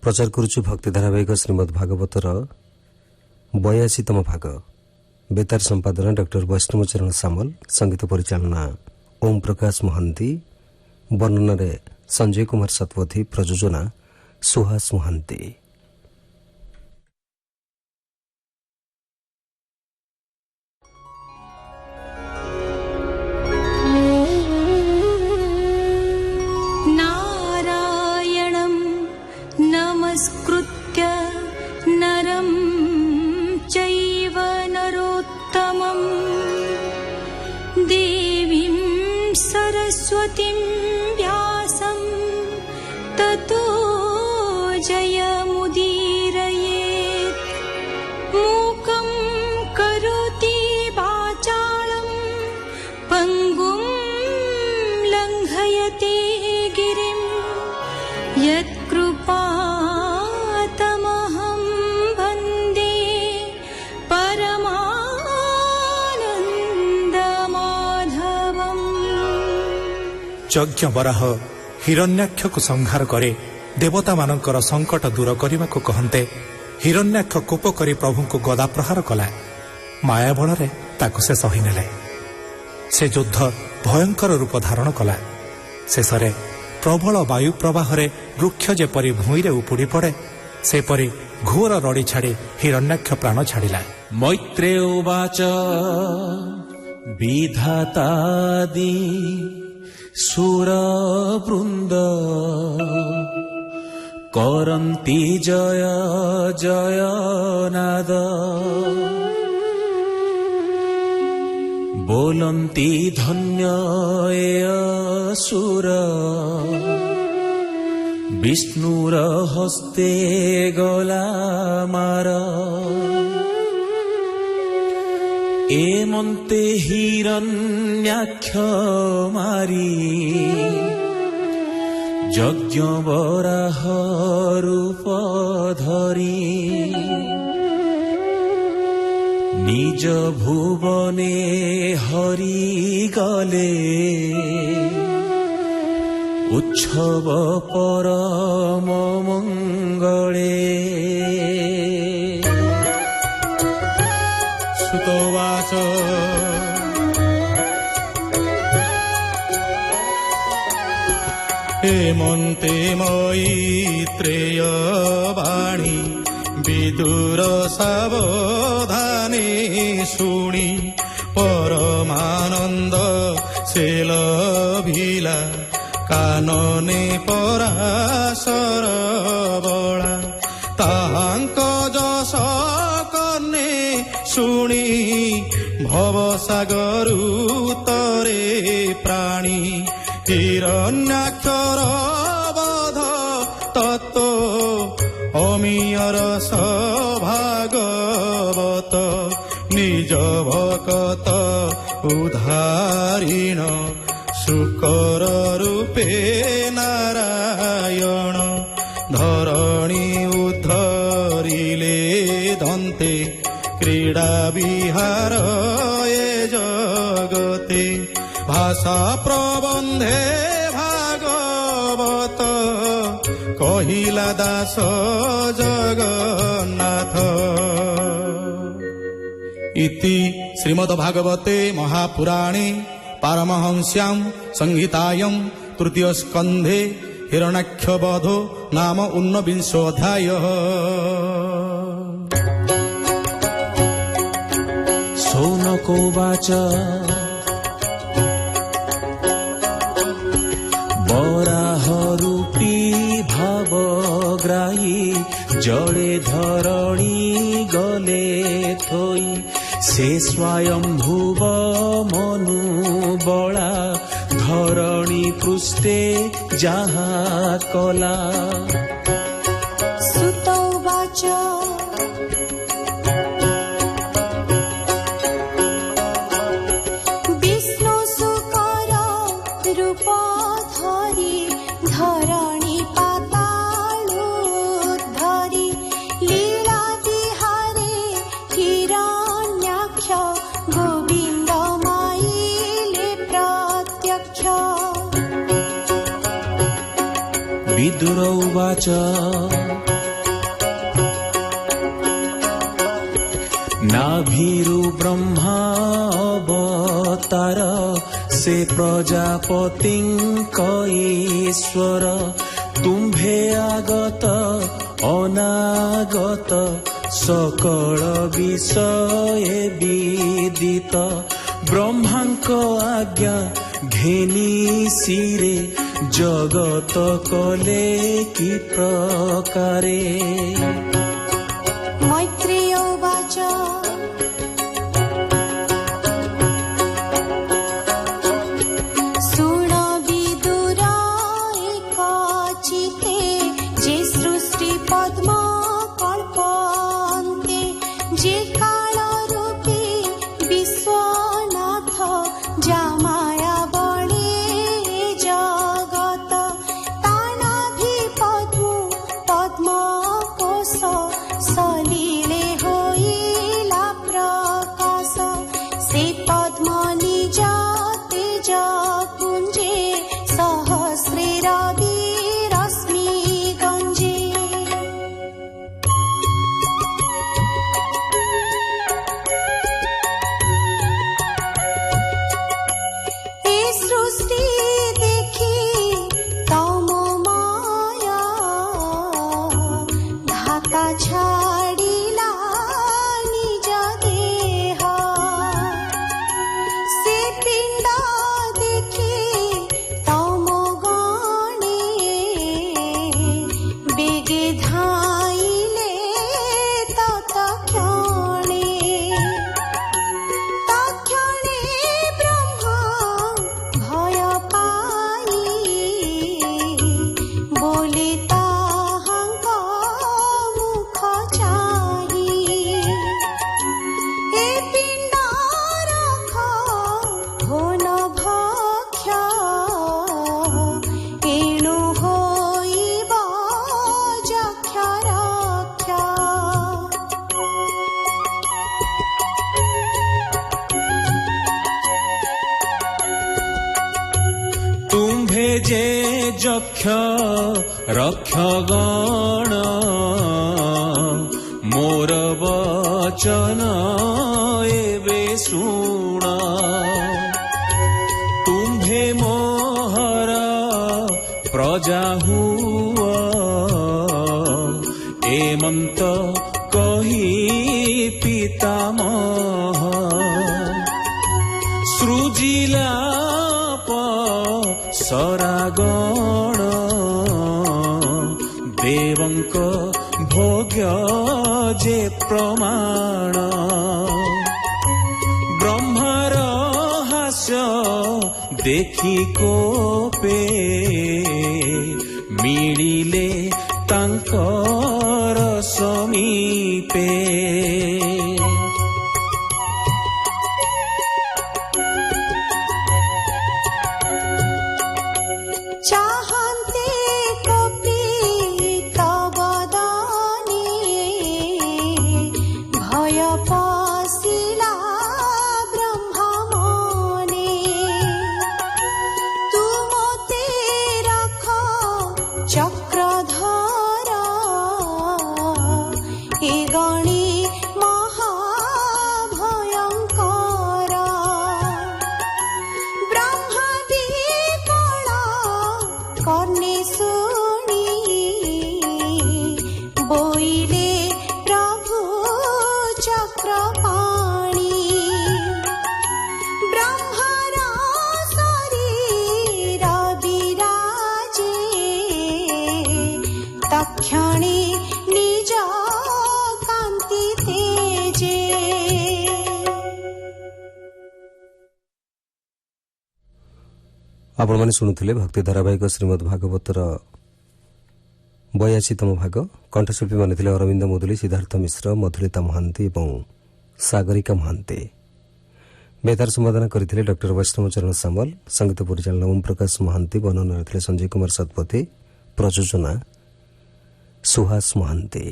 प्रचार करुछु भक्ति धारावाहिक श्रीमद् भागवतर 82तम भाग। बेतार संपादना डॉक्टर वैष्णवचरण सामल, संगीत परिचालना ओम प्रकाश महांती, वर्णन संजय कुमार सतपथी, प्रयोजना सुहास महांती। नमस्कृत्य नरं चैव नरोत्तमं देवीं सरस्वतीं व्यासं ततो जयमुदीरयेत्। मूकं करोति वाचालं पङ्गुं लङ्घयति गिरिं यत्कृपातमहं वन्दे परमानन्दमाधवम्। यज्ञ बराह हिरण्याक्ष को संहार करे देवता मानकर संकट दूर करने को कहते हिरण्याक्ष कोप करी प्रभु को गदा प्रहार कला। माया बल से सही नेले। से युद्ध भयंकर रूप धारण कला। शेष प्रबल वायु प्रवाह वृक्ष जेपरी भूई उपुड़ी पड़े सेपरी घोर रड़ी छाड़ी हिरण्याक्ष प्राण छाड़िला। मैत्रेय उवाच विधातादि सुरवृन्द करन्ति जय जय नाद बोलन्ति धन्य असुर विष्णुर हस्ते गला मार। एमन्ते हिरण्याक्ष मारी यज्ञ बराह रूप धरी निज भुवने हरि गले उत्सव परम मंगले। सुतोवाच हेमन्ते मैत्रेय वाणी विदुर सावधाने शुणी परमानंद से लभिला कानने पराशर बला। ताहांक जस कने शुणी भवसागर तरे प्राणी हिरण्याक्षर बध तत्व अमीयर भागवत निज भकत उद्धारिण शुकर रूपे नारायण धरणी उद्धरिले दन्ते क्रीडा विहार ए जगते भाषा प्रबन्धे भागवत कहिला दास जगन्नाथ। इति श्रीमद्भागवते महापुराणे पारमहंस्यां संहितायां तृतीय स्कन्धे हिरण्याक्ष वधो नाम 19 अध्यायः। शौनकोवाच बराहरूपी भावग्राही जड़े धरणी गले थोई से स्वयं भुव मनु बला धरणी पृष्ठे जहा कला। सुतोवाच विष्णु सुकर रूप धरी धरणी पातालोद्धरी लीला विहारे हिरण्याक्ष गोविंद माइले प्रत्यक्ष। विदुर उवाच नाभिरु ब्रह्मा अवतार से प्रजापतिଙ୍କ ईश्वर तुम्भे आगत अनागत सकल विषय विदित ब्रह्मांक आज्ञा घेनी सिरे जगत कले कि प्रकारे मैत्रेय उवाच शृण विदुर एकचित्ते जे सृष्टि पद्म कल्पन्ते जे कालरूपी विश्वनाथ जामाया बणे जगत तानाभि पद्म कोश सलिले होइला प्रकाश से पद्म निज तेज पुञ्जे सहस्रे रवि रश्मि गञ्जे ए सृष्टि देखि तम माया धाता छाडिला निज देह से पिण्ड देखि तम गणे बेगे धाइले तत्क्षणे तत्क्षणे ब्रह्मा भय पाई बोले ताहांक मुख चाही ए पिण्ड रख हो न भक्ष एणु होइब यक्ष रक्ष तुम्भे जे यक्ष रक्ष गण मोर वचन एवे शुण तुम्भे मोहर प्रजा हुआ एमंत कही पितामह सृजिला सरागण देवंक भोग्य जे प्रमाण ब्रह्मार हास्य देखि कोपे मिलिले तांकर समीपे चाहन्ते कपि तव दाने भय पसिला ब्रह्मा मने तुमते रख चक्रधर ए गणे महाभयंकर ब्रह्मा विकल कर्णे शुनि बोइले प्रभु चक्रपाणि ब्रह्मार शरीर विराजे तक्षणे निज कान्ति तेजे ଆପଣମାନେ ଶୁଣୁଥିଲେ ଭକ୍ତି ଧାରାବାହିକ ଶ୍ରୀମଦ୍ ଭାଗବତର 82ତମ ଭାଗ। କଣ୍ଠଶିଳ୍ପୀମାନେ ଥିଲେ ଅରବିନ୍ଦ ମୁଦୁଲି, ସିଦ୍ଧାର୍ଥ ମିଶ୍ର, ମଧୁଳିତା ମହାନ୍ତି ଏବଂ ସାଗରିକା ମହାନ୍ତି। ବେତାର ସମ୍ପାଦନା କରିଥିଲେ ଡକ୍ଟର ବୈଷ୍ଣବଚରଣ ସାମଲ, ସଙ୍ଗୀତ ପରିଚାଳନା ଓମ୍ ପ୍ରକାଶ ମହାନ୍ତି, ବର୍ଣ୍ଣନାରେ ଥିଲେ ସଞ୍ଜୟ କୁମାର ଶତପଥୀ, ପ୍ରଯୋଜନା ସୁହାସ ମହାନ୍ତି।